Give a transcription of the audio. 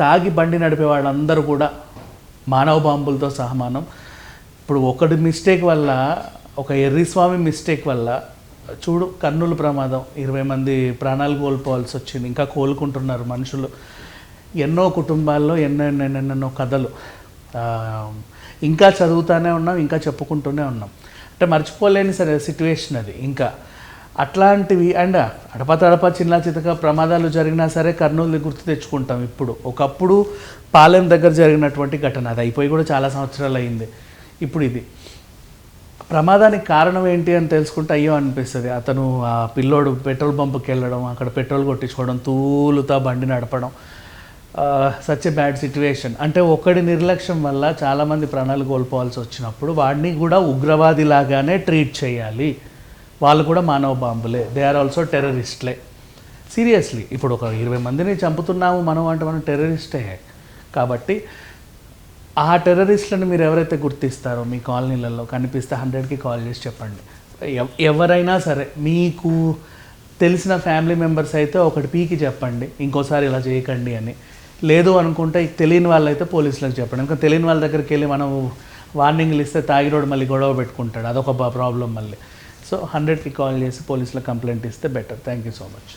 తాగి బండి నడిపే వాళ్ళందరూ కూడా మానవ బాంబులతో సహమానం. ఇప్పుడు ఒకటి మిస్టేక్ వల్ల, ఒక ఎర్రిస్వామి మిస్టేక్ వల్ల చూడు కర్నూలు ప్రమాదం 20 మంది ప్రాణాలు కోల్పోవాల్సి వచ్చింది. ఇంకా కోలుకుంటున్నారు మనుషులు. ఎన్నో కుటుంబాల్లో ఎన్నెన్నెన్నెన్నో కథలు ఇంకా చదువుతూనే ఉన్నాం, ఇంకా చెప్పుకుంటూనే ఉన్నాం. అంటే మర్చిపోలేని సరే సిచ్యువేషన్ అది. ఇంకా అట్లాంటివి అండ్ అడప చిన్న చితక ప్రమాదాలు జరిగినా సరే కర్నూలు గుర్తు తెచ్చుకుంటాం. ఇప్పుడు ఒకప్పుడు పాలెం దగ్గర జరిగినటువంటి ఘటన, అది అయిపోయి కూడా చాలా సంవత్సరాలు అయింది. ఇప్పుడు ఇది ప్రమాదానికి కారణం ఏంటి అని తెలుసుకుంటే అయ్యో అనిపిస్తుంది. అతను ఆ పిల్లోడు పెట్రోల్ పంప్కి వెళ్ళడం, అక్కడ పెట్రోల్ కొట్టించుకోవడం, తూలుతా బండి నడపడం, సచ్ ఎ బ్యాడ్ సిచ్యువేషన్. అంటే ఒకటి నిర్లక్ష్యం వల్ల చాలామంది ప్రాణాలు కోల్పోవాల్సి వచ్చినప్పుడు వాడిని కూడా ఉగ్రవాది లాగానే ట్రీట్ చేయాలి. వాళ్ళు కూడా మానవ బాంబులే, దే ఆర్ ఆల్సో టెర్రరిస్ట్లే. సీరియస్లీ ఇప్పుడు ఒక 20 మందిని చంపుతున్నాము మనం అంటే మనం టెర్రరిస్టే. కాబట్టి ఆ టెర్రరిస్టులను మీరు ఎవరైతే గుర్తిస్తారో మీ కాలనీలలో కనిపిస్తే 100కి కాల్ చేసి చెప్పండి. ఎవరైనా సరే మీకు తెలిసిన ఫ్యామిలీ మెంబర్స్ అయితే ఒకటి పీకి చెప్పండి, ఇంకోసారి ఇలా చేయకండి అని. లేదు అనుకుంటే తెలియని వాళ్ళైతే పోలీసులకు చెప్పండి. ఇంకా తెలియని వాళ్ళ దగ్గరికి వెళ్ళి మనం వార్నింగ్లు ఇస్తే తాగిరోడు మళ్ళీ గొడవ పెట్టుకుంటాడు, అదొక ప్రాబ్లం మళ్ళీ. సో 100కి కాల్ చేసి పోలీసులకు కంప్లైంట్ ఇస్తే better. Thank you so much.